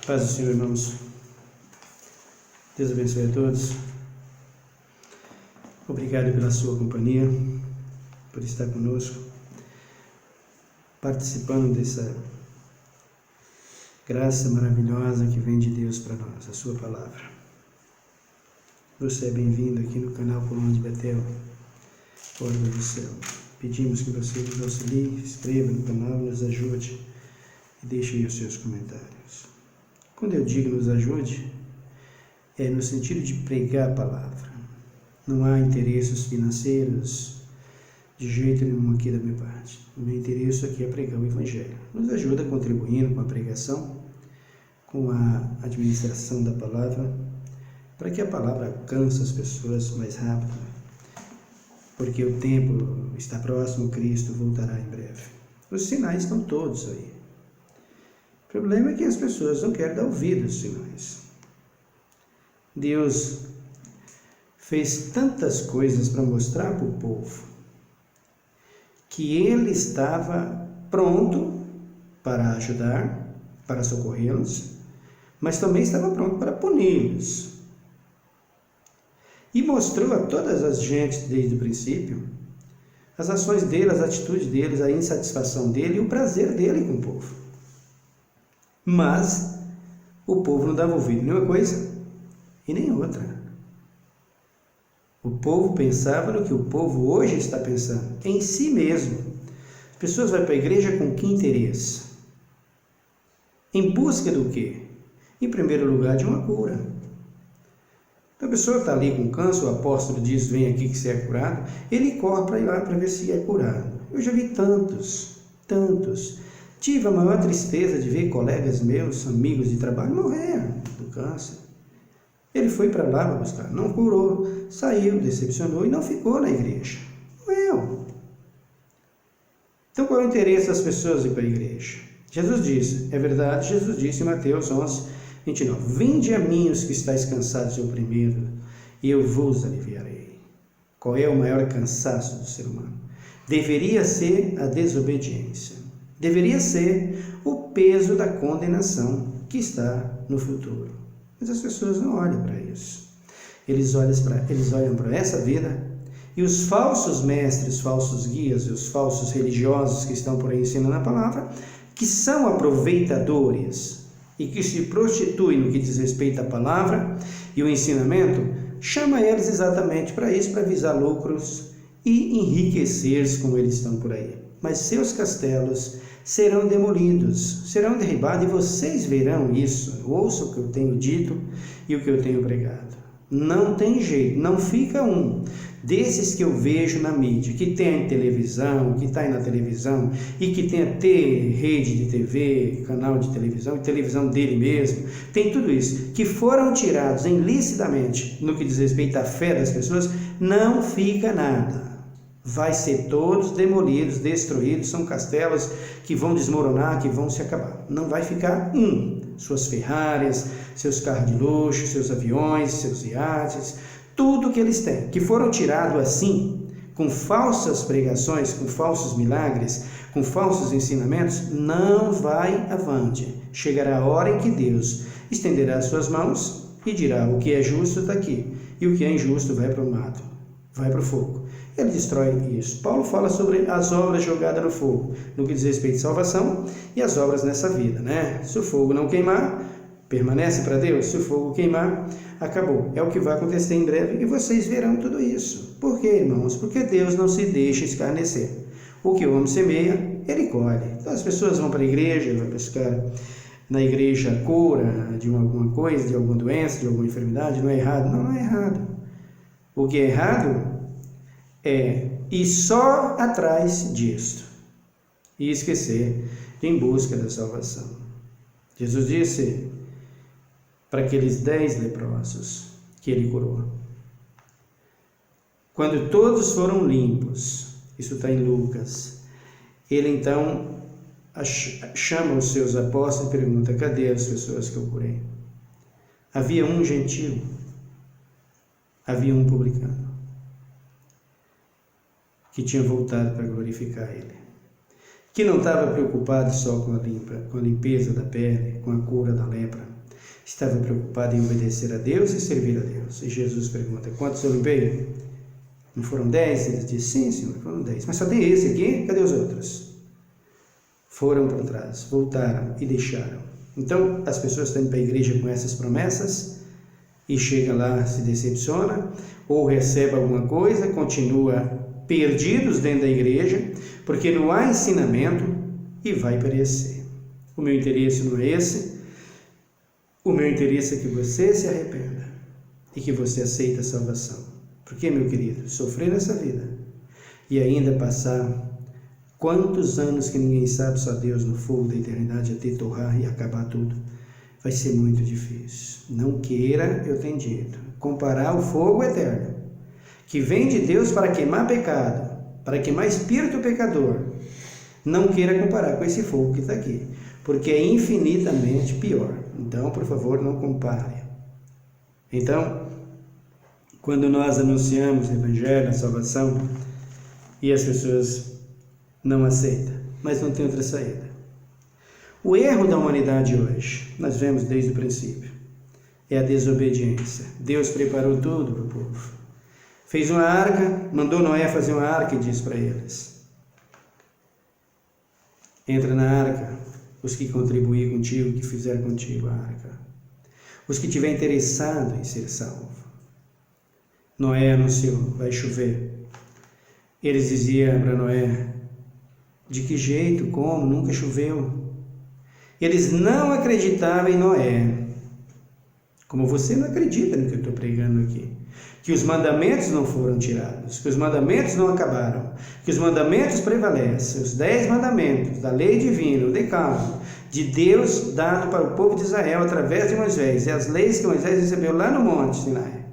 Paz do Senhor, irmãos. Deus abençoe a todos. Obrigado pela sua companhia, por estar conosco, participando dessa graça maravilhosa que vem de Deus para nós, a sua palavra. Você é bem-vindo aqui no canal Coluna de Betel, Porta do Céu. Pedimos que você nos auxilie, inscreva no canal, nos ajude e deixe aí os seus comentários. Quando eu digo nos ajude, é no sentido de pregar a palavra. Não há interesses financeiros de jeito nenhum aqui da minha parte. O meu interesse aqui é pregar o Evangelho. Nos ajuda contribuindo com a pregação, com a administração da palavra, para que a palavra alcance as pessoas mais rápido, porque o tempo está próximo, Cristo voltará em breve. Os sinais estão todos aí. O problema é que as pessoas não querem dar ouvido aos sinais. Deus fez tantas coisas para mostrar para o povo que Ele estava pronto para ajudar, para socorrê-los, mas também estava pronto para puni-los. E mostrou a todas as gentes desde o princípio as ações dele, as atitudes dele, a insatisfação dele e o prazer dele com o povo. Mas o povo não dava ouvido nem uma coisa e nem outra. O povo pensava no que o povo hoje está pensando, em si mesmo. As pessoas vão para a igreja com que interesse? Em busca do quê? Em primeiro lugar, de uma cura. Então a pessoa está ali com câncer, o apóstolo diz, vem aqui que você é curado, ele corre para ir lá para ver se é curado. Eu já vi tantos. Tive a maior tristeza de ver colegas meus, amigos de trabalho, morrer do câncer. Ele foi para lá para buscar, não curou, saiu, decepcionou e não ficou na igreja. Morreu. Então qual é o interesse das pessoas ir para a igreja? Jesus disse, é verdade, Jesus disse em Mateus 11:29, vinde a mim os que estáis cansados e oprimidos, e eu vos aliviarei. Qual é o maior cansaço do ser humano? Deveria ser a desobediência. Deveria ser o peso da condenação que está no futuro. Mas as pessoas não olham para isso. Eles olham para essa vida e os falsos mestres, falsos guias e os falsos religiosos que estão por aí ensinando a palavra, que são aproveitadores e que se prostituem no que diz respeito à palavra e o ensinamento, chama eles exatamente para isso, para visar lucros e enriquecer-se como eles estão por aí. Mas seus castelos serão demolidos, serão derribados e vocês verão isso. Ouçam o que eu tenho dito e o que eu tenho pregado. Não tem jeito, não fica um desses que eu vejo na mídia, que tem televisão, que está aí na televisão e que tem até rede de TV, canal de televisão, e televisão dele mesmo, tem tudo isso, que foram tirados ilicitamente no que diz respeito à fé das pessoas, não fica nada. Vai ser todos demolidos, destruídos, são castelos que vão desmoronar, que vão se acabar. Não vai ficar um. Suas Ferraris, seus carros de luxo, seus aviões, seus iates, tudo que eles têm, que foram tirados assim, com falsas pregações, com falsos milagres, com falsos ensinamentos, não vai avante. Chegará a hora em que Deus estenderá as suas mãos e dirá, o que é justo está aqui, e o que é injusto vai para o mato, vai para o fogo. Ele destrói isso. Paulo fala sobre as obras jogadas no fogo, no que diz respeito à salvação e as obras nessa vida, né? Se o fogo não queimar, permanece para Deus. Se o fogo queimar, acabou. É o que vai acontecer em breve e vocês verão tudo isso. Por quê, irmãos? Porque Deus não se deixa escarnecer. O que o homem semeia, ele colhe. Então as pessoas vão para a igreja, vão buscar na igreja a cura de alguma coisa, de alguma doença, de alguma enfermidade. Não é errado? Não é errado. O que é errado é ir só atrás disto e esquecer em busca da salvação. Jesus disse para aqueles 10 leprosos que ele curou, quando todos foram limpos, isso está em Lucas, ele então chama os seus apóstolos e pergunta, cadê as pessoas que eu curei? Havia um gentil, havia um publicano, que tinha voltado para glorificar Ele, que não estava preocupado só com a limpeza da pele, com a cura da lepra, Estava preocupado em obedecer a Deus e servir a Deus. E Jesus pergunta: quantos eu limpei? Não foram 10? Ele diz: sim, Senhor, foram 10. Mas só tem esse aqui? Cadê os outros? Foram para trás, voltaram e deixaram. Então, as pessoas estão indo para a igreja com essas promessas e chega lá, se decepciona, ou recebe alguma coisa, continua perdidos dentro da igreja, porque não há ensinamento e vai perecer. O meu interesse não é esse. O meu interesse é que você se arrependa e que você aceite a salvação. Porque, meu querido, sofrer nessa vida e ainda passar quantos anos que ninguém sabe, só Deus, no fogo da eternidade, até torrar e acabar tudo, vai ser muito difícil. Não queira, eu tenho dito, comparar o fogo eterno, que vem de Deus para queimar pecado, para queimar espírito pecador. Não queira comparar com esse fogo que está aqui, porque é infinitamente pior. Então, por favor, não compare. Então, quando nós anunciamos o Evangelho, a salvação, e as pessoas não aceitam, mas não tem outra saída. O erro da humanidade hoje, nós vemos desde o princípio, é a desobediência. Deus preparou tudo para o povo. Fez uma arca, mandou Noé fazer uma arca e disse para eles: entra na arca os que contribuírem contigo, que fizeram contigo a arca, os que estiverem interessados em ser salvo. Noé anunciou: vai chover. Eles diziam para Noé: de que jeito? Como? Nunca choveu. Eles não acreditavam em Noé, como você não acredita no que eu estou pregando aqui, que os mandamentos não foram tirados, que os mandamentos não acabaram, que os mandamentos prevalecem, os 10 mandamentos da lei divina, o decálogo de Deus dado para o povo de Israel através de Moisés, e as leis que Moisés recebeu lá no Monte Sinai.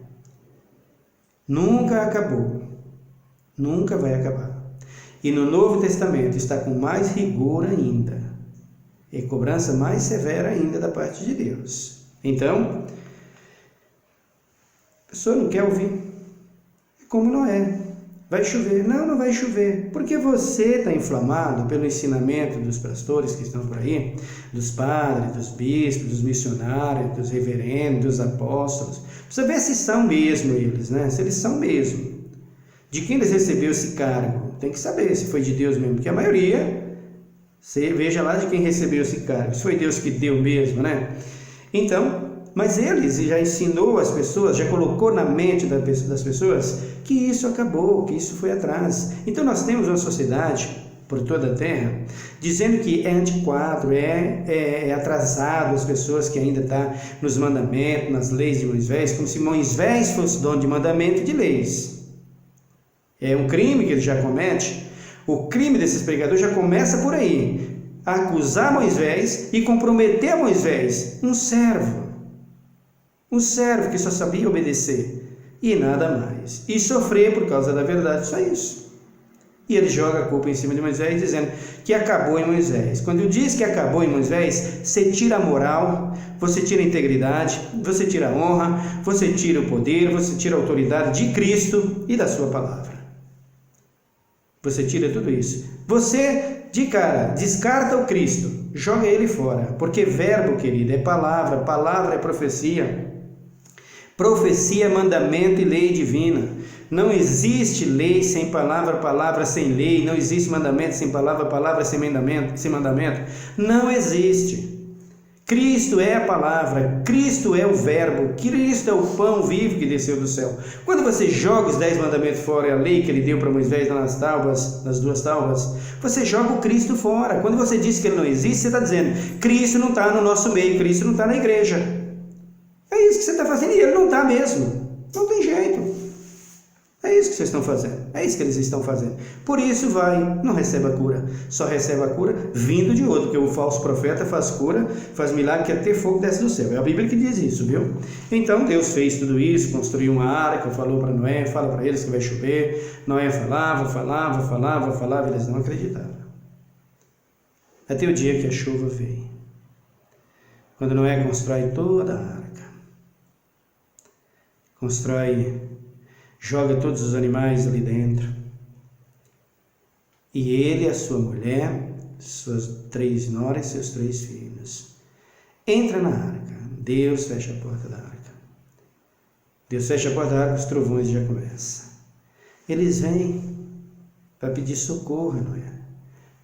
Nunca acabou, nunca vai acabar. E no Novo Testamento está com mais rigor ainda, e cobrança mais severa ainda da parte de Deus. Então, a pessoa não quer ouvir, é como Noé: vai chover. Não, não vai chover, porque você está inflamado pelo ensinamento dos pastores que estão por aí, dos padres, dos bispos, dos missionários, dos reverendos, dos apóstolos. Precisa ver se são mesmo eles, né? Se eles são mesmo. De quem eles receberam esse cargo? Tem que saber se foi de Deus mesmo, porque a maioria, você veja lá de quem recebeu esse cargo, se foi Deus que deu mesmo, né? Então, mas eles já ensinou as pessoas, já colocou na mente das pessoas que isso acabou, que isso foi atrás. Então nós temos uma sociedade por toda a terra dizendo que é antiquado, é atrasado as pessoas que ainda estão nos mandamentos, nas leis de Moisés, como se Moisés fosse dono de mandamento e de leis. É um crime que ele já comete. O crime desses pregadores já começa por aí: acusar Moisés e comprometer a Moisés, um servo que só sabia obedecer e nada mais, e sofrer por causa da verdade, só isso. E ele joga a culpa em cima de Moisés, dizendo que acabou em Moisés. Quando diz que acabou em Moisés, você tira a moral, você tira a integridade, você tira a honra, você tira o poder, você tira a autoridade de Cristo e da sua palavra. Você tira tudo isso. Você, de cara, descarta o Cristo, joga ele fora. Porque verbo, querido, é palavra, palavra é profecia. Profecia é mandamento e lei divina. Não existe lei sem palavra, palavra sem lei. Não existe mandamento sem palavra, palavra sem mandamento. Não existe. Cristo é a palavra, Cristo é o verbo, Cristo é o pão vivo que desceu do céu. Quando você joga os 10 mandamentos fora, a lei que ele deu para Moisés nas 2 tábuas, você joga o Cristo fora. Quando você diz que ele não existe, você está dizendo: Cristo não está no nosso meio, Cristo não está na igreja. É isso que você está fazendo, e ele não está mesmo. Não tem jeito. É isso que vocês estão fazendo, é isso que eles estão fazendo. Por isso não recebe a cura, só recebe a cura vindo de outro, porque o falso profeta faz cura, faz milagre que até fogo desce do céu. É a Bíblia que diz isso, viu? Então Deus fez tudo isso, construiu uma arca, falou para Noé, fala para eles que vai chover. Noé falava, eles não acreditavam. Até o dia que a chuva veio. Quando Noé constrói toda a arca, joga todos os animais ali dentro, e ele, a sua mulher, suas 3 noras e seus 3 filhos, entra na arca. Deus fecha a porta da arca. Deus fecha a porta da arca, os trovões já começam. Eles vêm para pedir socorro, não é?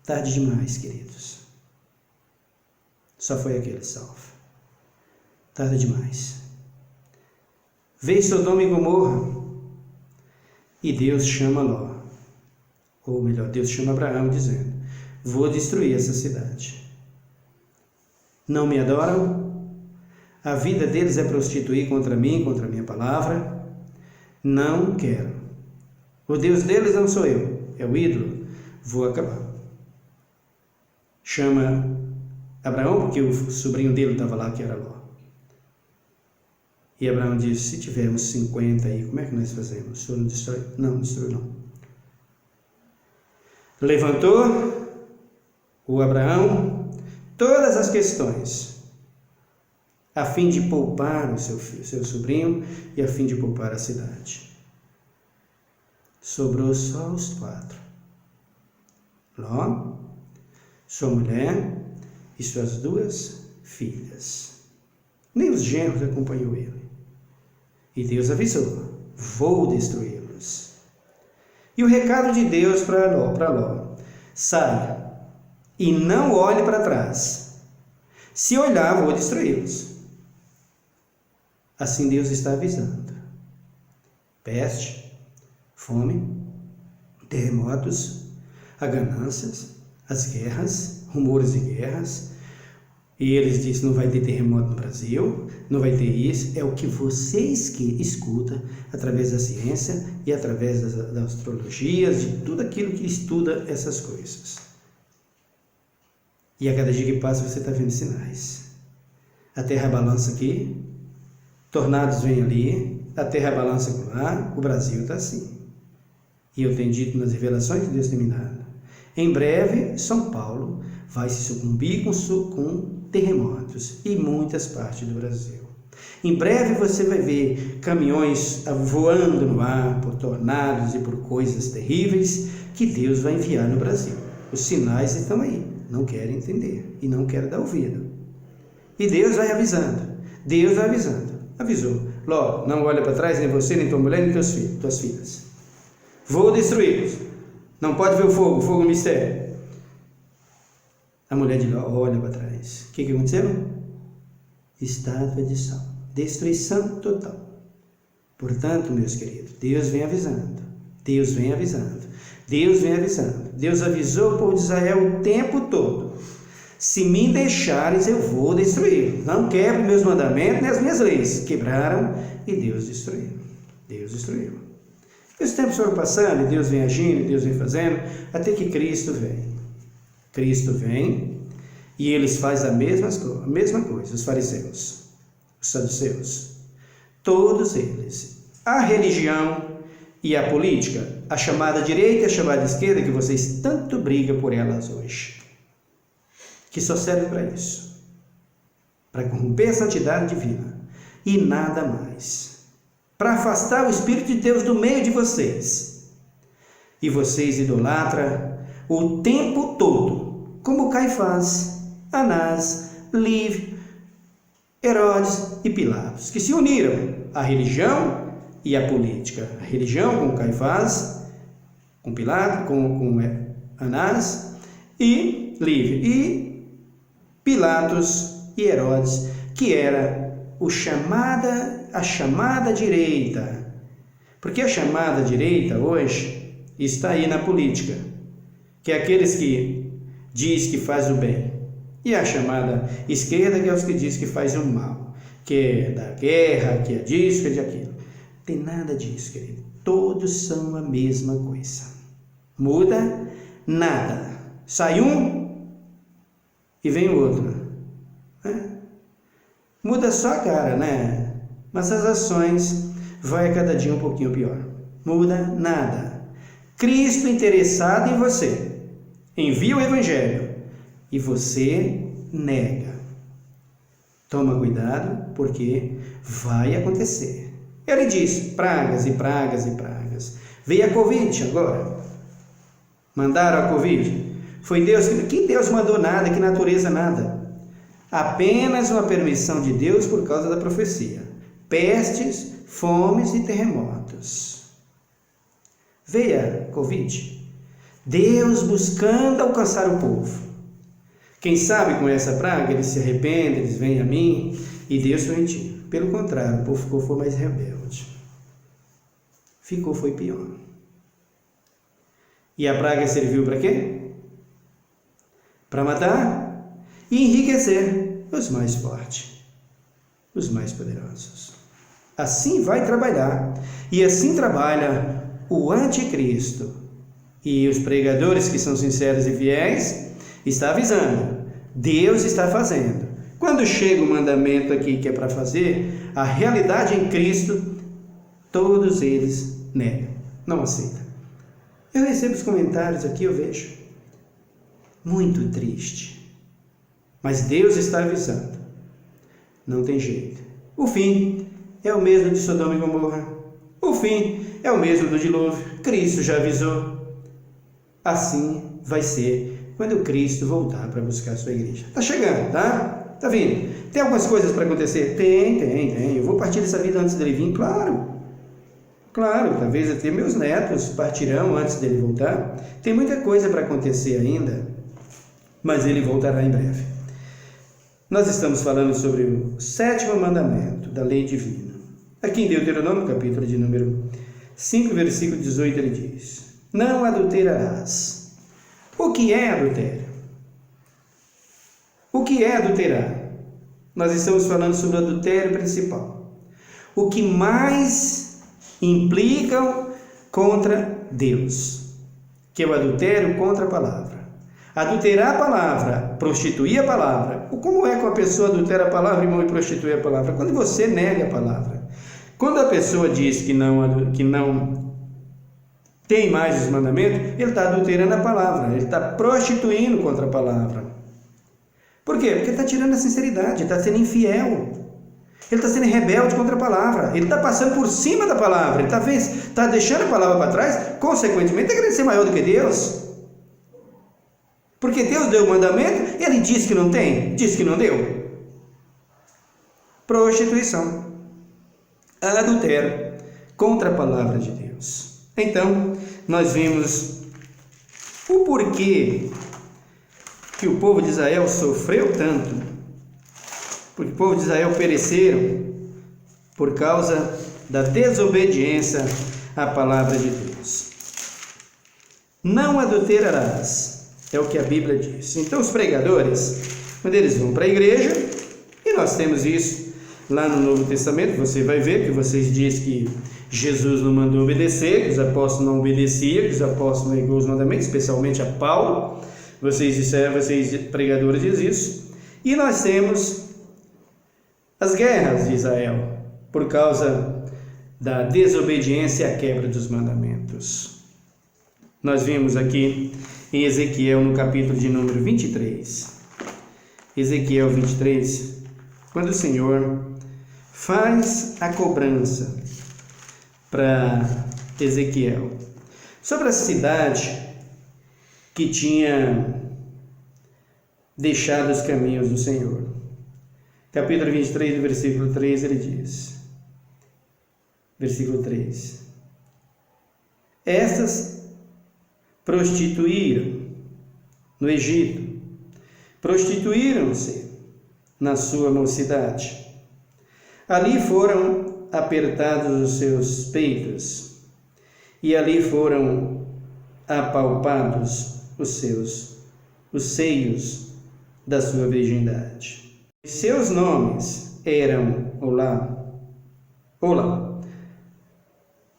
Tarde demais, queridos. Só foi aquele salvo. Tarde demais. Veio Sodoma e Gomorra e Deus chama Ló. Ou melhor, Deus chama Abraão dizendo: vou destruir essa cidade. Não me adoram? A vida deles é prostituir contra mim, contra a minha palavra. Não quero. O Deus deles não sou eu, é o ídolo. Vou acabar. Chama Abraão, porque o sobrinho dele estava lá, que era Ló. E Abraão disse: se tivermos 50 aí, como é que nós fazemos? O senhor não destrói? Não, não destrói não. Levantou o Abraão todas as questões, a fim de poupar o seu filho, seu sobrinho, e a fim de poupar a cidade. Sobrou só os 4. Ló, sua mulher e suas 2 filhas. Nem os genros acompanhou ele. E Deus avisou: vou destruí-los. E o recado de Deus para Ló: saia e não olhe para trás. Se olhar, vou destruí-los. Assim Deus está avisando: peste, fome, terremotos, a ganâncias, as guerras, rumores de guerras. E eles dizem: não vai ter terremoto no Brasil, não vai ter isso. É o que vocês que escutam através da ciência e através das astrologias, de tudo aquilo que estuda essas coisas. E a cada dia que passa você está vendo sinais. A terra balança aqui, tornados vêm ali, a terra balança lá, o Brasil está assim. E eu tenho dito nas revelações que Deus tem me dado: em breve São Paulo vai se sucumbir com terremotos e muitas partes do Brasil. Em breve você vai ver caminhões voando no ar por tornados e por coisas terríveis que Deus vai enviar no Brasil. Os sinais estão aí, não querem entender e não querem dar ouvido. E Deus vai avisando, Deus vai avisando. Avisou: Ló, não olha para trás, nem você, nem tua mulher, nem tuas filhas. Vou destruí-los. Não pode ver o fogo mistério. A mulher de Ló olha para trás. O que aconteceu? Estátua de sal. Destruição total. Portanto, meus queridos, Deus vem avisando. Deus vem avisando. Deus vem avisando. Deus avisou o povo de Israel o tempo todo: se me deixares, eu vou destruir. Não quebre meus mandamentos nem as minhas leis. Quebraram e Deus destruiu. Deus destruiu. E os tempos foram passando, e Deus vem agindo, e Deus vem fazendo, até que Cristo vem. Cristo vem e eles fazem a mesma coisa, os fariseus, os saduceus, todos eles. A religião e a política, a chamada direita e a chamada esquerda, que vocês tanto brigam por elas hoje, que só serve para isso, para corromper a santidade divina e nada mais, para afastar o Espírito de Deus do meio de vocês. E vocês idolatram o tempo todo, como Caifás, Anás, Lívio, Herodes e Pilatos, que se uniram à religião e à política. A religião com Caifás, com Pilatos, com Anás e Lívio, e Pilatos e Herodes, que era a chamada direita. Porque a chamada direita hoje está aí na política, que é aqueles que diz que faz o bem, e a chamada esquerda, que é os que diz que faz o mal, que é da guerra, que é disso, que é de aquilo. Não tem nada disso, querido. Todos são a mesma coisa. Muda nada. Sai um e vem o outro. Muda só a cara, né? Mas as ações vai a cada dia um pouquinho pior. Muda nada. Cristo interessado em você envia o Evangelho e você nega. Toma cuidado, porque vai acontecer. Ele diz: pragas e pragas e pragas. Veio a Covid agora. Mandaram a Covid. Foi Deus que Deus mandou nada, que natureza nada. Apenas uma permissão de Deus por causa da profecia. Pestes, fomes e terremotos. Veio a Covid. Deus buscando alcançar o povo. Quem sabe com essa praga eles se arrependem, eles vêm a mim e Deus foi gentil. Pelo contrário, o povo foi mais rebelde. Foi pior. E a praga serviu para quê? Para matar e enriquecer os mais fortes, os mais poderosos. Assim vai trabalhar. E assim trabalha o anticristo. E os pregadores que são sinceros e fiéis está avisando. Deus está fazendo. Quando chega o mandamento aqui que é para fazer, a realidade em Cristo, todos eles negam, não aceitam. Eu recebo os comentários aqui, eu vejo. Muito triste. Mas Deus está avisando. Não tem jeito. O fim é o mesmo de Sodoma e Gomorra. O fim é o mesmo do dilúvio. Cristo já avisou. Assim vai ser quando Cristo voltar para buscar a sua igreja. Está chegando, tá? Está vindo. Tem algumas coisas para acontecer? Tem. Eu vou partir dessa vida antes dele vir? Claro, talvez até meus netos partirão antes dele voltar. Tem muita coisa para acontecer ainda, mas ele voltará em breve. Nós estamos falando sobre o 7º mandamento da lei divina. Aqui em Deuteronômio, capítulo de número 5, versículo 18, ele diz: não adulterarás. O que é adultério? O que é adulterar? Nós estamos falando sobre o adultério principal. O que mais implicam contra Deus, que é o adultério contra a palavra. Adulterar a palavra, prostituir a palavra. Como é que uma pessoa adultera a palavra, irmão, e prostitui a palavra? Quando você nega a palavra. Quando a pessoa diz que não tem mais os mandamentos, ele está adulterando a palavra, ele está prostituindo contra a palavra. Por quê? Porque ele está tirando a sinceridade, está sendo infiel. Ele está sendo rebelde contra a palavra. Ele está passando por cima da palavra. Ele está deixando a palavra para trás. Consequentemente, está querendo ser maior do que Deus. Porque Deus deu o mandamento, ele disse que não tem, disse que não deu. Prostituição. Adultério contra a palavra de Deus. Então, nós vimos o porquê que o povo de Israel sofreu tanto. Porque o povo de Israel pereceram por causa da desobediência à palavra de Deus. Não adulterarás, é o que a Bíblia diz. Então os pregadores, quando eles vão para a igreja, e nós temos isso lá no Novo Testamento, você vai ver que vocês dizem que Jesus não mandou obedecer, que os apóstolos não obedeciam, que os apóstolos negou os mandamentos, especialmente a Paulo. Vocês pregadores dizem isso. E nós temos as guerras de Israel, por causa da desobediência e a quebra dos mandamentos. Nós vimos aqui em Ezequiel, no capítulo de número 23. Ezequiel 23, quando o Senhor faz a cobrança para Ezequiel sobre a cidade que tinha deixado os caminhos do Senhor. Capítulo 23, versículo 3, ele diz, versículo 3: estas prostituíram no Egito, prostituíram-se na sua mocidade. Ali foram apertados os seus peitos, e ali foram apalpados os seios da sua virgindade. Seus nomes eram Olá,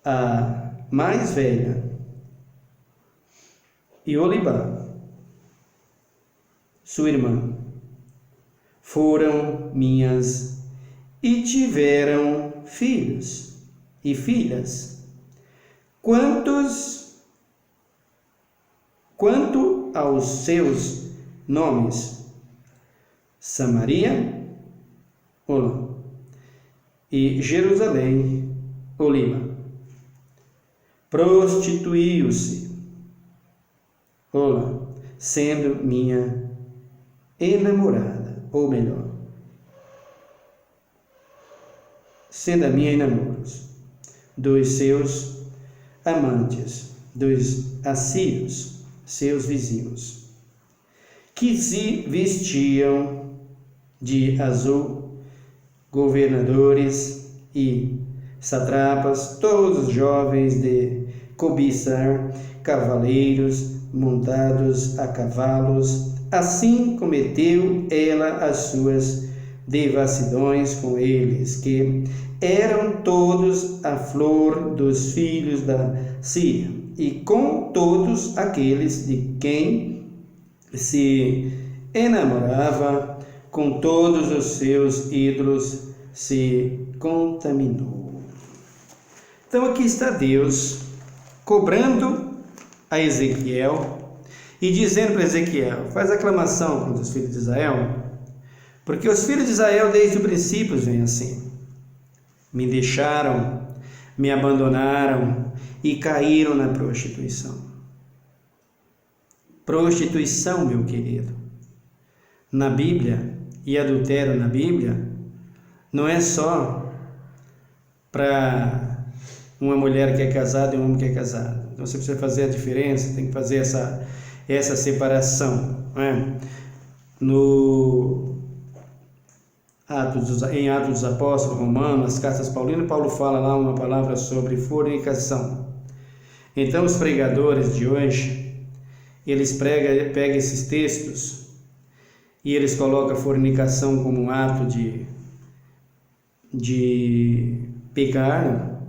a mais velha, e Olibá, sua irmã. Foram minhas e tiveram filhos e filhas. Quanto aos seus nomes, Samaria, Olá, e Jerusalém, Olima. Prostituiu-se, Olá, sendo minha enamorada, ou melhor, Sedamia e namoros, dos seus amantes, dos assírios, seus vizinhos, que se vestiam de azul, governadores e satrapas, todos os jovens de cobiçar cavaleiros montados a cavalos. Assim cometeu ela as suas devassidões com eles, que eram todos a flor dos filhos da Síria, e com todos aqueles de quem se enamorava, com todos os seus ídolos se contaminou. Então aqui está Deus cobrando a Ezequiel e dizendo para Ezequiel: faz aclamação contra os filhos de Israel, porque os filhos de Israel desde o princípio vêm assim: me deixaram, me abandonaram e caíram na prostituição. Prostituição, meu querido, na Bíblia, e adultério na Bíblia, não é só para uma mulher que é casada e um homem que é casado. Então você precisa fazer a diferença, tem que fazer essa separação, não é? Em Atos dos Apóstolos, Romanos, as cartas paulinas, Paulo fala lá uma palavra sobre fornicação. Então os pregadores de hoje, eles pegam esses textos e eles colocam a fornicação como um ato de pecar,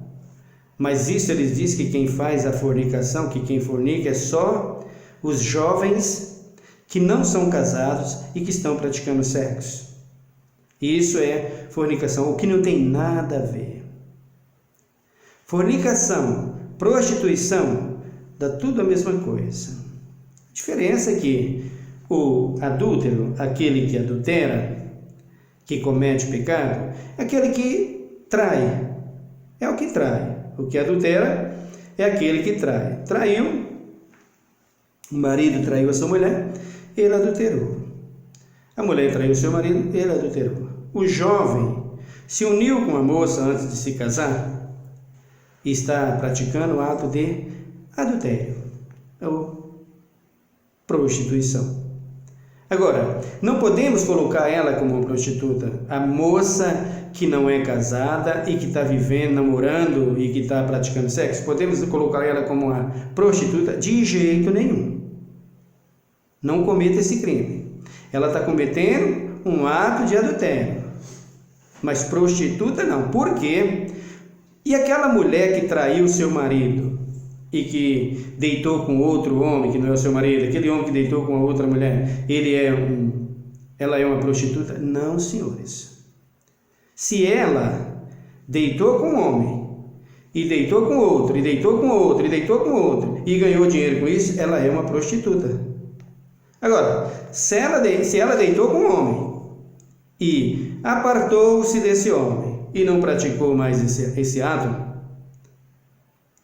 mas isso eles dizem que quem faz a fornicação, que quem fornica é só os jovens que não são casados e que estão praticando sexo. Isso é fornicação, o que não tem nada a ver. Fornicação, prostituição, dá tudo a mesma coisa. A diferença é que o adúltero, aquele que adultera, que comete pecado, é aquele que trai, é o que trai. O que adultera é aquele que trai. Traiu, o marido traiu a sua mulher, ele adulterou. A mulher traiu o seu marido, ele adulterou. O jovem se uniu com a moça antes de se casar e está praticando o ato de adultério ou prostituição. Agora, não podemos colocar ela como uma prostituta. A moça que não é casada e que está vivendo, namorando e que está praticando sexo, podemos colocar ela como uma prostituta? De jeito nenhum. Não cometa esse crime. Ela está cometendo um ato de adultério, mas prostituta não. Por quê? E aquela mulher que traiu seu marido e que deitou com outro homem que não é o seu marido, aquele homem que deitou com a outra mulher, ela é uma prostituta? Não, senhores. Se ela deitou com um homem e deitou com outro, e deitou com outro, e deitou com outro, e ganhou dinheiro com isso, ela é uma prostituta. Agora, se ela deitou com um homem e apartou-se desse homem e não praticou mais esse ato,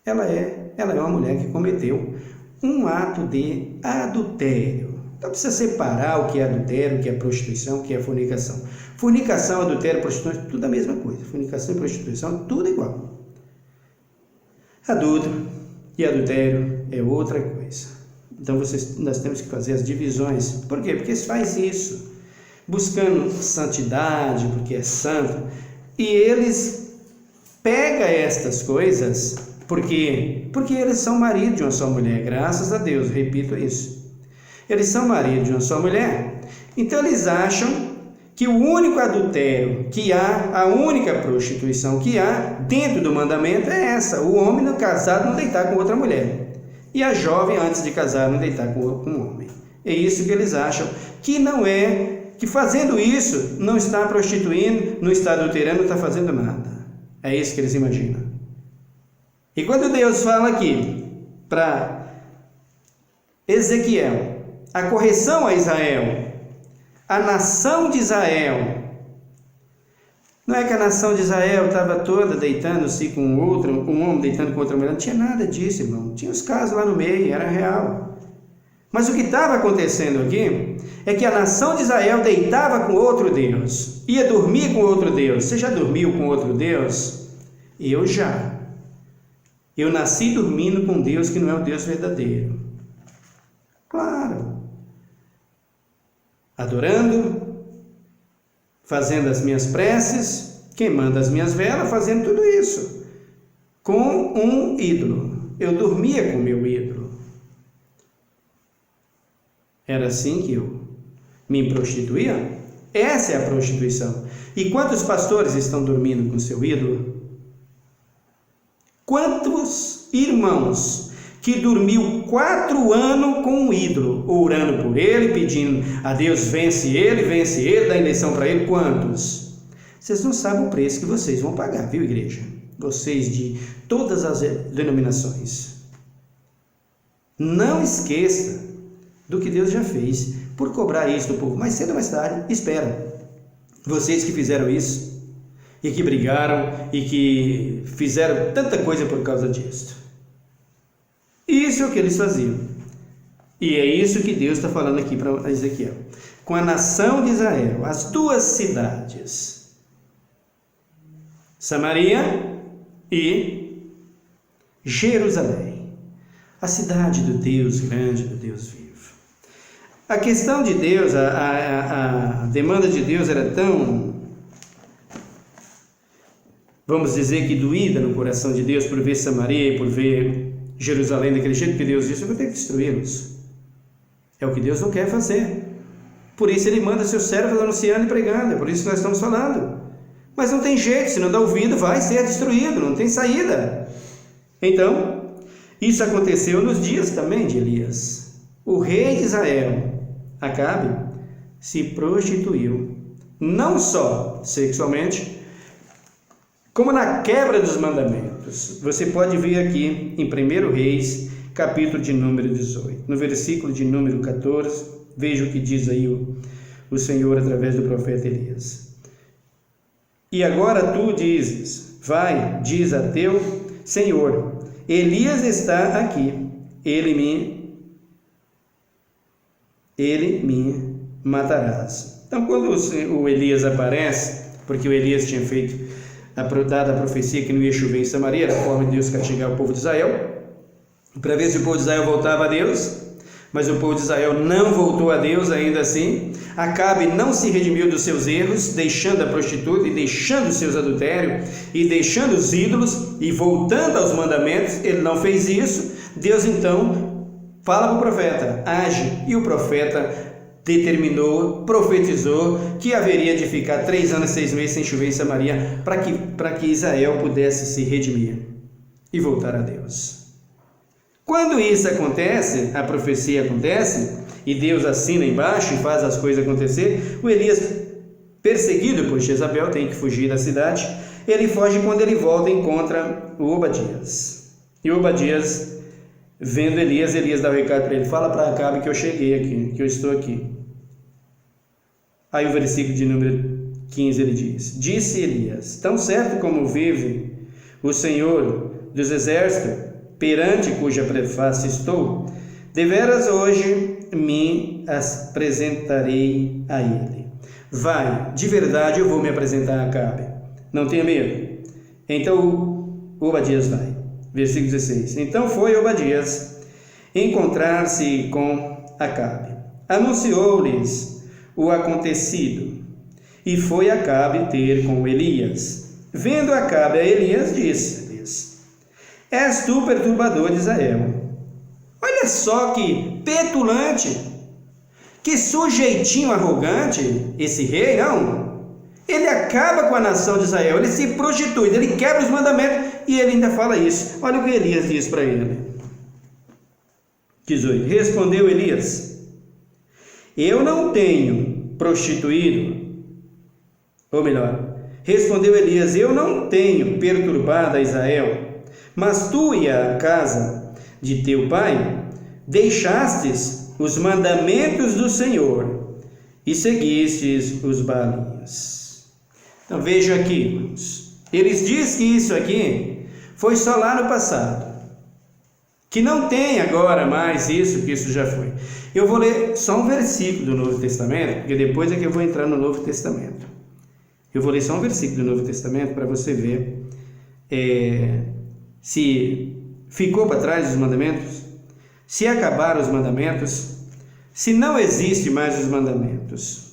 ela é uma mulher que cometeu um ato de adultério. Então precisa separar o que é adultério, o que é prostituição, o que é fornicação. Fornicação, adultério, prostituição, tudo a mesma coisa. Fornicação e prostituição, tudo igual. Adulto e adultério é outra coisa. Então nós temos que fazer as divisões. Por quê? Porque faz isso, buscando santidade, porque é santo, e eles pegam estas coisas, porque eles são marido de uma só mulher, graças a Deus, repito isso. Eles são marido de uma só mulher, então eles acham que o único adultério que há, a única prostituição que há dentro do mandamento é essa: o homem no casado não deitar com outra mulher, e a jovem antes de casar não deitar com um homem. É isso que eles acham, que não é, que fazendo isso não está prostituindo, não está adulterando, não está fazendo nada. É isso que eles imaginam. E quando Deus fala aqui para Ezequiel a correção a Israel, a nação de Israel, não é que a nação de Israel estava toda deitando-se com outro, um homem deitando com outra mulher, não tinha nada disso, irmão. Tinha os casos lá no meio, era real. Mas o que estava acontecendo aqui é que a nação de Israel deitava com outro Deus, ia dormir com outro Deus. Você já dormiu com outro Deus? Eu já. Eu nasci dormindo com Deus que não é o Deus verdadeiro. Claro. Adorando, fazendo as minhas preces, queimando as minhas velas, fazendo tudo isso com um ídolo. Eu dormia com o meu ídolo. Era assim que eu me prostituía? Essa é a prostituição. E quantos pastores estão dormindo com seu ídolo? Quantos irmãos que dormiu 4 anos com um ídolo, orando por ele, pedindo a Deus, vence ele, dá eleição para ele? Quantos? Vocês não sabem o preço que vocês vão pagar, viu, igreja? Vocês de todas as denominações. Não esqueça do que Deus já fez por cobrar isso do povo. Mais cedo ou mais tarde, espera. Vocês que fizeram isso e que brigaram e que fizeram tanta coisa por causa disso. Isso é o que eles faziam. E é isso que Deus está falando aqui para Ezequiel. Com a nação de Israel, as 2 cidades, Samaria e Jerusalém, a cidade do Deus grande, do Deus vivo. A questão de Deus, a demanda de Deus era tão, vamos dizer que doída no coração de Deus por ver Samaria e por ver Jerusalém daquele jeito, que Deus disse: eu vou ter que destruí-los. É o que Deus não quer fazer. Por isso ele manda seus servos anunciando e pregando. É por isso que nós estamos falando. Mas não tem jeito, se não dá ouvido, vai ser destruído, não tem saída. Então, isso aconteceu nos dias também de Elias. O rei de Israel, Acabe, se prostituiu, não só sexualmente, como na quebra dos mandamentos. Você pode ver aqui em 1 Reis, capítulo de número 18, no versículo de número 14, veja o que diz aí o Senhor através do profeta Elias. E agora tu dizes, vai, diz a teu Senhor, Elias está aqui, ele me matarás. Então, quando o Elias aparece, porque o Elias tinha dado a profecia que não ia chover em Samaria, era a forma de Deus castigar o povo de Israel, para ver se o povo de Israel voltava a Deus, mas o povo de Israel não voltou a Deus ainda assim. Acabe não se redimiu dos seus erros, deixando a prostituta e deixando os seus adultérios e deixando os ídolos e voltando aos mandamentos. Ele não fez isso. Deus então fala para o profeta, age, e o profeta determinou, profetizou que haveria de ficar 3 anos e 6 meses sem chover em Samaria para que Israel pudesse se redimir e voltar a Deus. Quando isso acontece, a profecia acontece, e Deus assina embaixo e faz as coisas acontecer, o Elias, perseguido por Jezabel, tem que fugir da cidade. Ele foge, quando ele volta, encontra o Obadias. E o Obadias, vendo Elias dá o recado para ele, fala para Acabe que eu cheguei aqui, que eu estou aqui. Aí o versículo de número 15 ele diz, disse Elias, tão certo como vive o Senhor dos exércitos, perante cuja preface estou, deveras hoje me apresentarei a ele. Vai, de verdade eu vou me apresentar a Acabe, não tenha medo. Então Obadias vai. Versículo 16. Então foi Obadias encontrar-se com Acabe, anunciou-lhes o acontecido, e foi Acabe ter com Elias. Vendo Acabe a Elias, disse-lhes, és tu perturbador de Israel. Olha só que petulante, que sujeitinho arrogante esse rei, não? Ele acaba com a nação de Israel, ele se prostitui, ele quebra os mandamentos e ele ainda fala isso. Olha o que Elias diz para ele. 18. Respondeu Elias, eu não tenho prostituído, ou melhor, respondeu Elias, eu não tenho perturbado a Israel, mas tu e a casa de teu pai deixastes os mandamentos do Senhor e seguistes os Baalinhos. Então veja aqui, irmãos, eles dizem que isso aqui foi só lá no passado, que não tem agora mais isso, que isso já foi. Eu vou ler só um versículo do Novo Testamento, porque depois é que eu vou entrar no Novo Testamento. Eu vou ler só um versículo do Novo Testamento para você ver se ficou para trás os mandamentos, se acabaram os mandamentos, se não existe mais os mandamentos.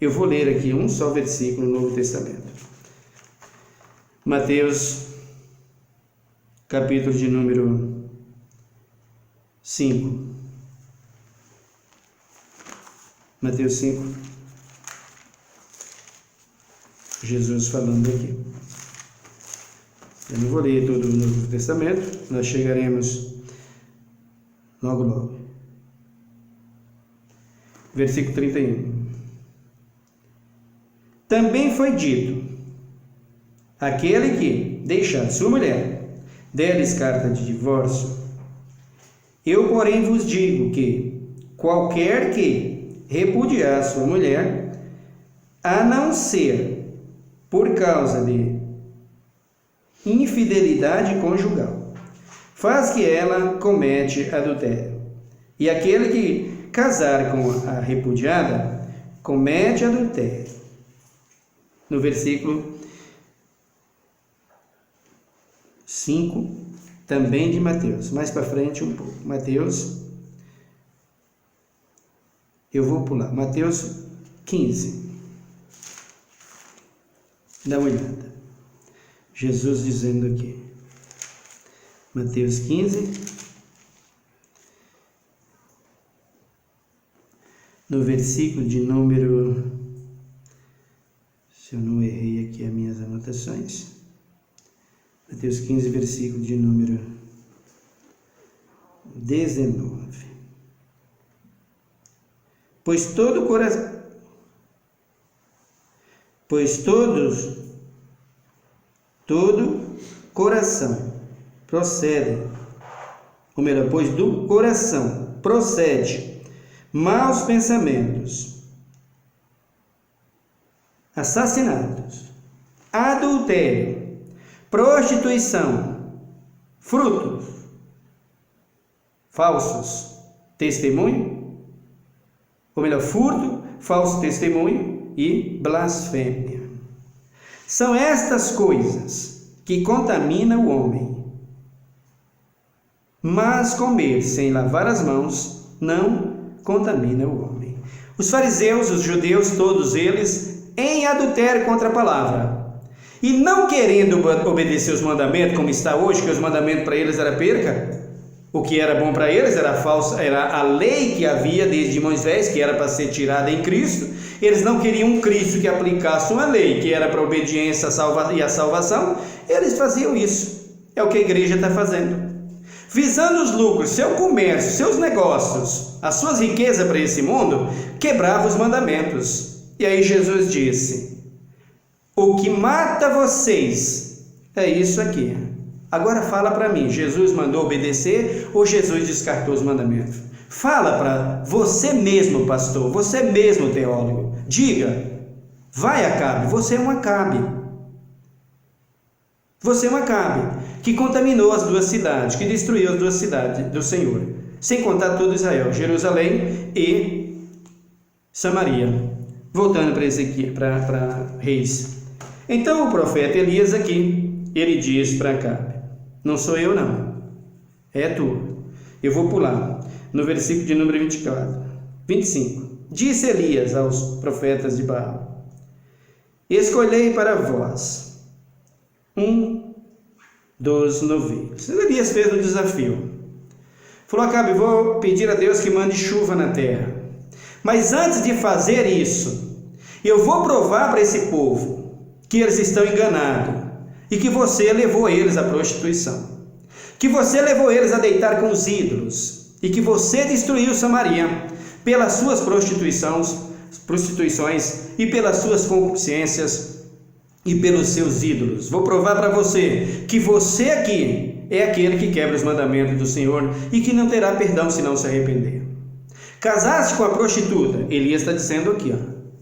Eu vou ler aqui um só versículo no Novo Testamento. Mateus, capítulo de número 5. Mateus 5. Jesus falando aqui. Eu não vou ler todo o Novo Testamento, nós chegaremos logo logo. Versículo 31. Também foi dito: aquele que deixar sua mulher, der-lhes carta de divórcio. Eu, porém, vos digo que qualquer que repudiar sua mulher, a não ser por causa de infidelidade conjugal, faz que ela comete adultério. E aquele que casar com a repudiada, comete adultério. No versículo 5, também de Mateus, mais para frente um pouco. Mateus, eu vou pular, Mateus 15. Dá uma olhada. Jesus dizendo aqui, Mateus 15, no versículo de número, se eu não errei aqui as minhas anotações, Mateus 15, versículo de número 19. Pois todo coração procede, ou melhor, pois do coração procede maus pensamentos, assassinatos, adultério, prostituição, frutos falsos, testemunho, ou melhor, furto, falso testemunho e blasfêmia. São estas coisas que contaminam o homem. Mas comer sem lavar as mãos não contamina o homem. Os fariseus, os judeus, todos eles, em adultério contra a palavra. E não querendo obedecer os mandamentos, como está hoje, que os mandamentos para eles era perca. O que era bom para eles era a lei que havia desde Moisés, que era para ser tirada em Cristo. Eles não queriam um Cristo que aplicasse uma lei, que era para a obediência e a salvação. Eles faziam isso. É o que a igreja está fazendo. Visando os lucros, seu comércio, seus negócios, as suas riquezas para esse mundo, quebrava os mandamentos. E aí Jesus disse: o que mata vocês é isso aqui. Agora fala para mim, Jesus mandou obedecer ou Jesus descartou os mandamentos? Fala para você mesmo, pastor, você mesmo, teólogo. Diga, vai Acabe, você é um Acabe. Você é um Acabe que contaminou as duas cidades, que destruiu as duas cidades do Senhor, sem contar todo Israel, Jerusalém e Samaria. Voltando para Ezequiel, para Reis. Então o profeta Elias aqui, ele diz para Acabe: não sou eu não, é tu. Eu vou pular no versículo de número 25. Disse Elias aos profetas de Baal: escolhei para vós um dos novilhos. Elias fez um desafio. Falou: Acabe, vou pedir a Deus que mande chuva na terra. Mas antes de fazer isso, eu vou provar para esse povo que eles estão enganados e que você levou eles à prostituição, que você levou eles a deitar com os ídolos e que você destruiu Samaria pelas suas prostituições e pelas suas concupiscências e pelos seus ídolos. Vou provar para você que você aqui é aquele que quebra os mandamentos do Senhor e que não terá perdão se não se arrepender. Casaste com a prostituta, Elias está dizendo aqui,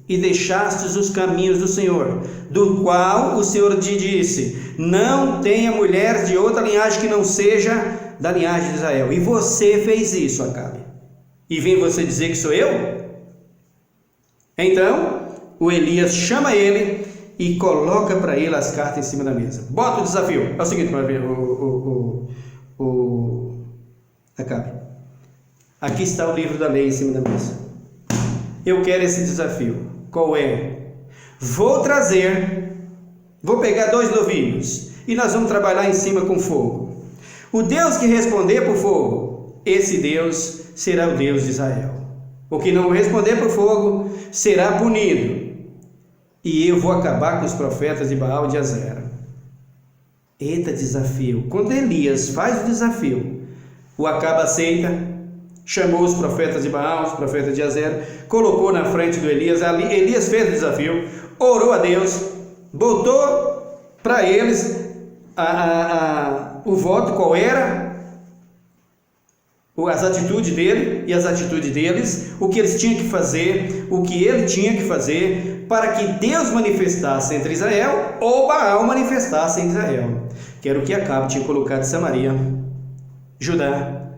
e deixastes os caminhos do Senhor, do qual o Senhor te disse: não tenha mulher de outra linhagem que não seja da linhagem de Israel. E você fez isso, Acabe. E vem você dizer que sou eu? Então, o Elias chama ele e coloca para ele as cartas em cima da mesa. Bota o desafio. É o seguinte, Acabe. Aqui está o livro da lei em cima da mesa. Eu quero esse desafio. Qual é? Vou pegar 2 novilhos e nós vamos trabalhar em cima com fogo. O Deus que responder por fogo, esse Deus será o Deus de Israel. O que não responder por fogo será punido. E eu vou acabar com os profetas de Baal e de Azera. Eita desafio. Quando Elias faz o desafio, o Acabe aceita, chamou os profetas de Baal, os profetas de Azera, colocou na frente do Elias. Elias fez o desafio, orou a Deus, botou para eles o voto, qual era, as atitudes dele e as atitudes deles, o que eles tinham que fazer, o que ele tinha que fazer, para que Deus manifestasse entre Israel ou Baal manifestasse em Israel, que era o que Acabe tinha colocado em Samaria, Judá,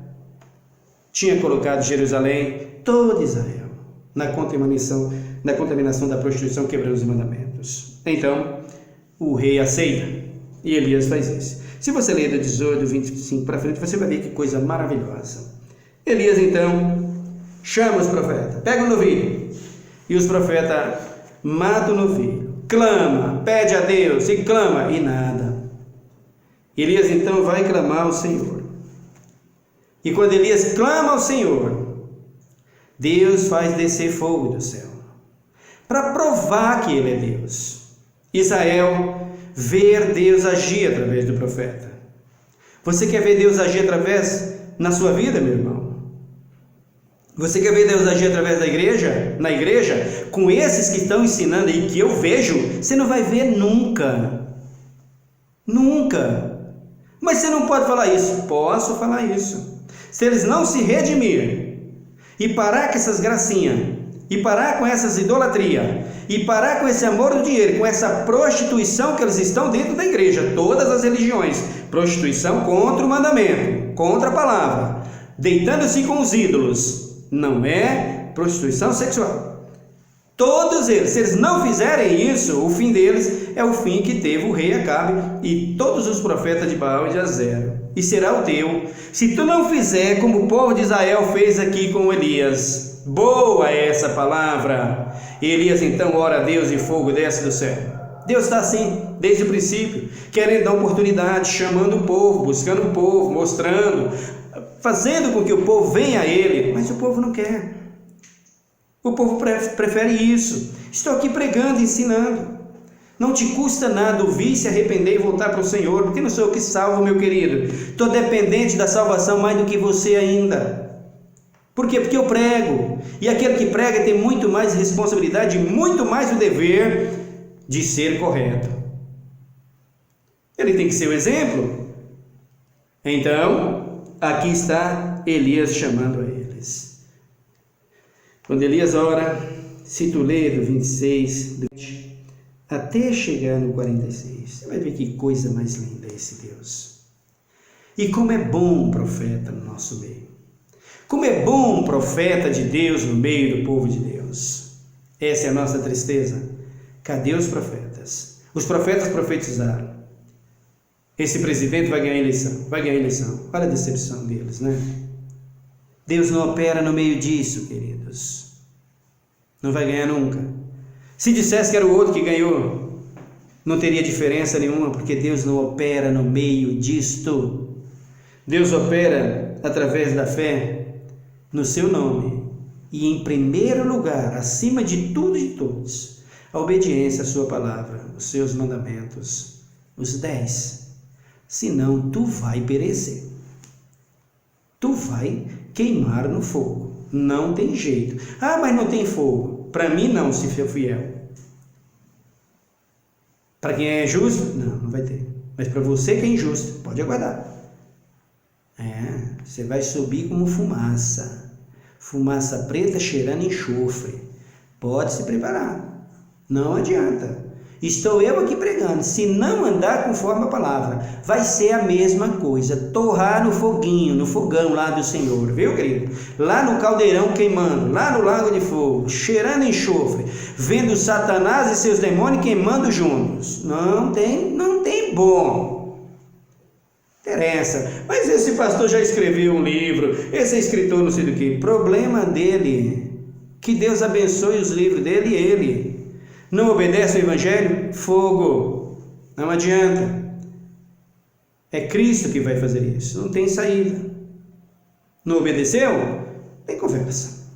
tinha colocado Jerusalém, todo Israel, na contaminação da prostituição, quebrando os mandamentos. Então, o rei aceita, e Elias faz isso. Se você ler do 18, 25 para frente, você vai ver que coisa maravilhosa. Elias, então, chama os profetas, pega o novilho, e os profetas matam o novilho, clama, pede a Deus, e clama, e nada. Elias, então, vai clamar ao Senhor. E quando Elias clama ao Senhor, Deus faz descer fogo do céu, para provar que Ele é Deus. Israel ver Deus agir através do profeta. Você quer ver Deus agir através na sua vida, meu irmão? Você quer ver Deus agir através da igreja? Na igreja? Com esses que estão ensinando e que eu vejo, você não vai ver nunca. Nunca. Mas você não pode falar isso. Posso falar isso. Se eles não se redimirem e parar com essas gracinhas, e parar com essas idolatrias, e parar com esse amor do dinheiro, com essa prostituição que eles estão dentro da igreja, todas as religiões, prostituição contra o mandamento, contra a palavra, deitando-se com os ídolos, não é prostituição sexual. Todos eles, se eles não fizerem isso, o fim deles é o fim que teve o rei Acabe e todos os profetas de Baal e de Azera, e será o teu, se tu não fizer como o povo de Israel fez aqui com Elias. Boa é essa palavra. Elias então ora a Deus e fogo desce do céu. Deus está assim, desde o princípio, querendo dar oportunidade, chamando o povo, buscando o povo, mostrando, fazendo com que o povo venha a Ele, mas o povo não quer. O povo prefere isso. Estou aqui pregando, ensinando. Não te custa nada ouvir, se arrepender e voltar para o Senhor, porque não sou eu que salvo, meu querido. Estou dependente da salvação mais do que você ainda. Por quê? Porque eu prego, e aquele que prega tem muito mais responsabilidade, muito mais o dever de ser correto. Ele tem que ser o exemplo. Então, aqui está Elias chamando a eles. Quando Elias ora, se tu ler do 26, até chegar no 46, você vai ver que coisa mais linda é esse Deus. E como é bom um profeta no nosso meio. Como é bom um profeta de Deus no meio do povo de Deus. Essa é a nossa tristeza. Cadê os profetas? Os profetas profetizaram. Esse presidente vai ganhar eleição. Vai ganhar eleição. Olha a decepção deles, né? Deus não opera no meio disso, queridos. Não vai ganhar nunca. Se dissesse que era o outro que ganhou, não teria diferença nenhuma, porque Deus não opera no meio disto. Deus opera através da fé no seu nome, e em primeiro lugar, acima de tudo e de todos, a obediência à sua palavra, os seus mandamentos, os 10, senão tu vai perecer, tu vai queimar no fogo, não tem jeito. Mas não tem fogo, para mim não, se for fiel. Para quem é justo, não vai ter, mas para você que é injusto, pode aguardar. Você vai subir como fumaça preta cheirando enxofre. Pode se preparar, não adianta. Estou eu aqui pregando. Se não andar conforme a palavra, vai ser a mesma coisa. Torrar no foguinho, no fogão lá do Senhor, viu, querido? Lá no caldeirão queimando, lá no lago de fogo, cheirando enxofre, vendo Satanás e seus demônios queimando juntos. Não tem bom. Interessa. Mas esse pastor já escreveu um livro, esse é escritor não sei do que. Problema dele. Que Deus abençoe os livros dele e ele. Não obedece ao Evangelho? Fogo. Não adianta. É Cristo que vai fazer isso. Não tem saída. Não obedeceu? Tem conversa.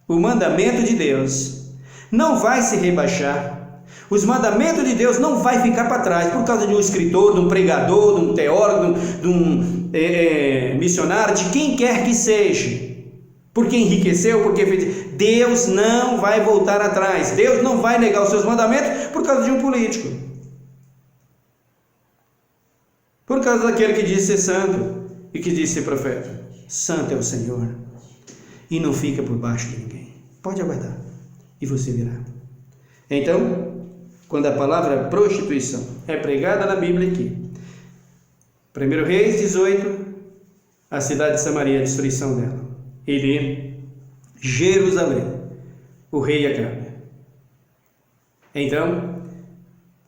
O mandamento de Deus não vai se rebaixar. Os mandamentos de Deus não vai ficar para trás por causa de um escritor, de um pregador, de um teólogo, de um missionário, de quem quer que seja. Porque enriqueceu, porque fez. Deus não vai voltar atrás. Deus não vai negar os seus mandamentos por causa de um político. Por causa daquele que diz ser santo e que diz ser profeta. Santo é o Senhor. E não fica por baixo de ninguém. Pode aguardar. E você virá. Então, quando a palavra prostituição é pregada na Bíblia aqui. 1 Reis 18, a cidade de Samaria, a destruição dela. E de Jerusalém, o rei Acabe. Então,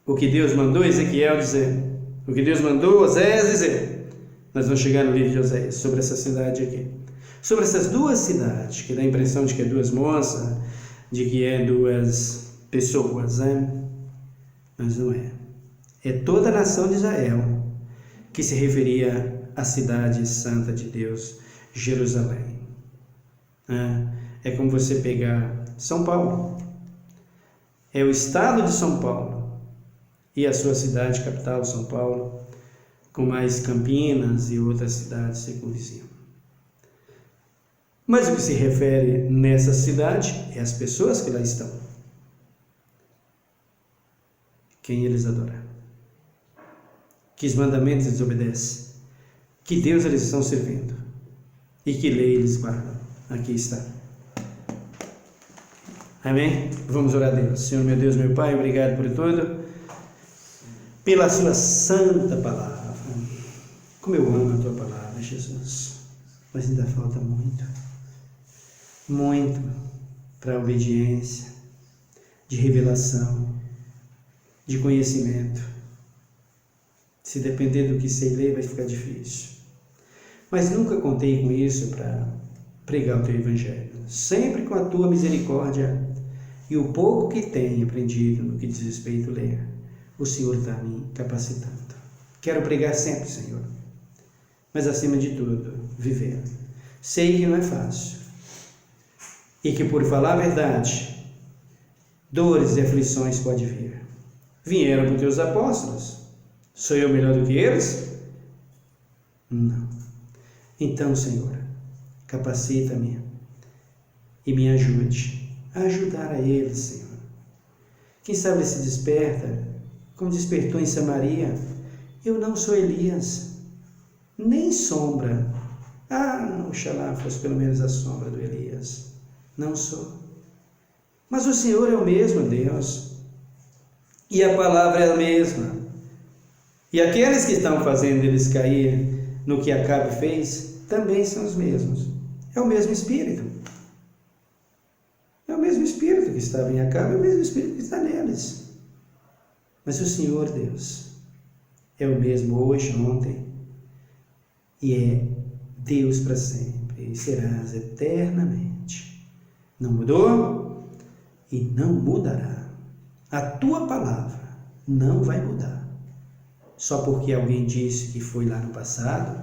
o que Deus mandou Ezequiel dizer, o que Deus mandou Oséias dizer, nós vamos chegar no livro de Oséias, sobre essa cidade aqui. Sobre essas duas cidades, que dá a impressão de que é duas moças, de que é duas pessoas, né? Mas não é. É toda a nação de Israel que se referia à cidade santa de Deus, Jerusalém. É como você pegar São Paulo, é o estado de São Paulo e a sua cidade capital, São Paulo, com mais Campinas e outras cidades circunvizinhas. Mas o que se refere nessa cidade é as pessoas que lá estão. Quem eles adoram, que os mandamentos eles obedecem, que Deus eles estão servindo e que lei eles guardam. Aqui está. Amém? Vamos orar a Deus. Senhor, meu Deus, meu Pai, obrigado por tudo, pela sua santa palavra. Como eu amo a tua palavra, Jesus. Mas ainda falta muito para a obediência, de revelação, de conhecimento. Se depender do que sei ler, vai ficar difícil. Mas nunca contei com isso para pregar o teu Evangelho. Sempre com a tua misericórdia e o pouco que tenho aprendido no que diz respeito a ler, o Senhor está me capacitando. Quero pregar sempre, Senhor, mas acima de tudo, viver. Sei que não é fácil e que por falar a verdade, dores e aflições podem vir. Vieram para os teus apóstolos. Sou eu melhor do que eles? Não. Então, Senhor, capacita-me e me ajude a ajudar a eles, Senhor. Quem sabe ele se desperta, como despertou em Samaria. Eu não sou Elias, nem sombra. Oxalá fosse pelo menos a sombra do Elias. Não sou. Mas o Senhor é o mesmo Deus. E a palavra é a mesma. E aqueles que estão fazendo eles cair no que Acabe fez, também são os mesmos. É o mesmo Espírito. É o mesmo Espírito que estava em Acabe, é o mesmo Espírito que está neles. Mas o Senhor Deus é o mesmo hoje, ontem, e é Deus para sempre, e serás eternamente. Não mudou e não mudará. A tua palavra não vai mudar. Só porque alguém disse que foi lá no passado,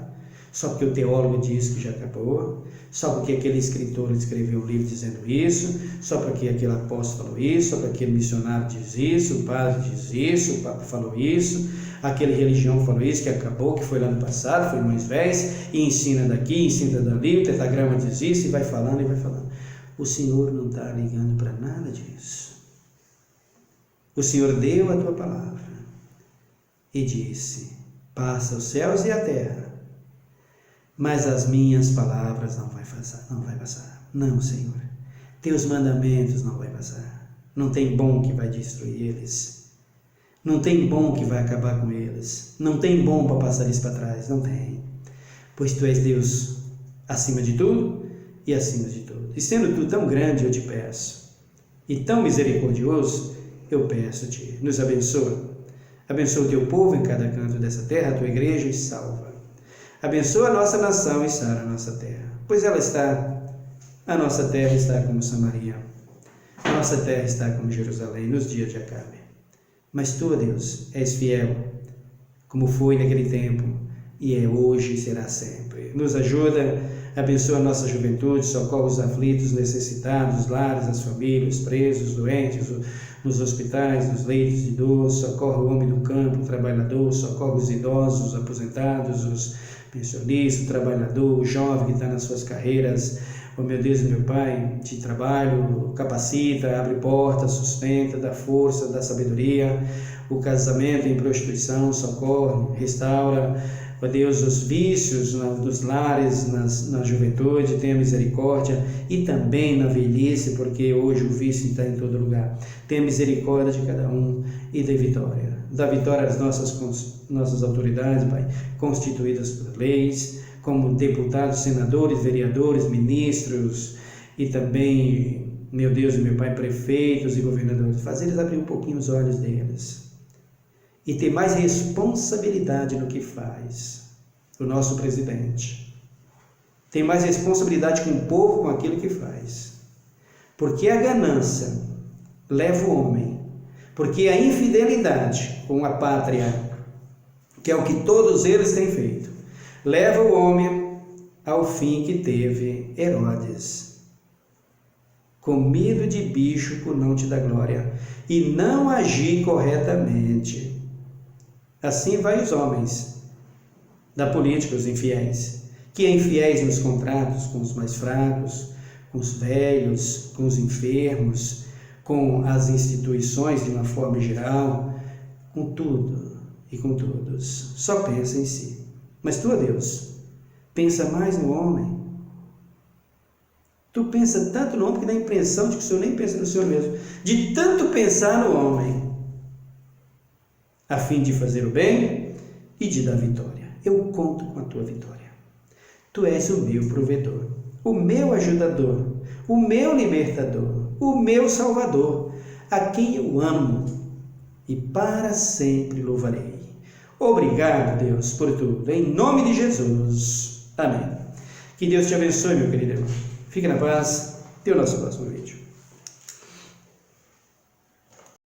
só porque o teólogo disse que já acabou, só porque aquele escritor escreveu um livro dizendo isso, só porque aquele apóstolo falou isso, só porque aquele missionário diz isso, o padre diz isso, o papa falou isso, aquele religião falou isso, que acabou, que foi lá no passado, foi Moisés, e ensina daqui, ensina dali, o tetragrama diz isso, e vai falando e vai falando. O Senhor não está ligando para nada disso. O Senhor deu a tua palavra e disse: passa os céus e a terra, mas as minhas palavras não vai passar. Não, Senhor. Teus mandamentos não vai passar. Não tem bom que vai destruir eles. Não tem bom que vai acabar com eles. Não tem bom para passar isso para trás. Não tem. Pois tu és Deus acima de tudo e acima de tudo. E sendo tu tão grande, eu te peço, e tão misericordioso, eu peço-te, nos abençoa. Abençoa o teu povo em cada canto dessa terra, a tua igreja, e salva. Abençoa a nossa nação e sara a nossa terra. Pois a nossa terra está como Samaria. A nossa terra está como Jerusalém nos dias de Acabe. Mas tu, ó Deus, és fiel, como foi naquele tempo, e é hoje e será sempre. Nos ajuda, abençoa a nossa juventude, socorre os aflitos, necessitados, os lares, as famílias, os presos, os doentes, nos hospitais, nos leitos de dor, socorre o homem do campo, o trabalhador, socorre os idosos, os aposentados, os pensionistas, o trabalhador, o jovem que está nas suas carreiras. Oh meu Deus e meu Pai, de trabalho, capacita, abre portas, sustenta, dá força, dá sabedoria. O casamento em prostituição, socorre, restaura. Ó Deus, os vícios nos lares, na juventude, tenha misericórdia, e também na velhice, porque hoje o vício está em todo lugar. Tenha misericórdia de cada um e dê vitória. Dá vitória às nossas autoridades, Pai, constituídas por leis, como deputados, senadores, vereadores, ministros, e também, meu Deus e meu Pai, prefeitos e governadores. Faz eles abrir um pouquinho os olhos deles e ter mais responsabilidade no que faz. O nosso presidente tem mais responsabilidade com o povo, com aquilo que faz. Porque a ganância leva o homem, porque a infidelidade com a pátria, que é o que todos eles têm feito, leva o homem ao fim que teve Herodes, comido de bicho por não te dar glória e não agir corretamente. Assim vai os homens da política, os infiéis, que é infiéis nos contratos com os mais fracos, com os velhos, com os enfermos, com as instituições de uma forma geral, com tudo e com todos. Só pensa em si. Mas tu, ó Deus, pensa mais no homem. Tu pensa tanto no homem que dá a impressão de que o Senhor nem pensa no Senhor mesmo. De tanto pensar no homem, a fim de fazer o bem e de dar vitória. Eu conto com a tua vitória. Tu és o meu provedor, o meu ajudador, o meu libertador, o meu salvador, a quem eu amo e para sempre louvarei. Obrigado, Deus, por tudo. Em nome de Jesus. Amém. Que Deus te abençoe, meu querido irmão. Fique na paz. Até o nosso próximo vídeo.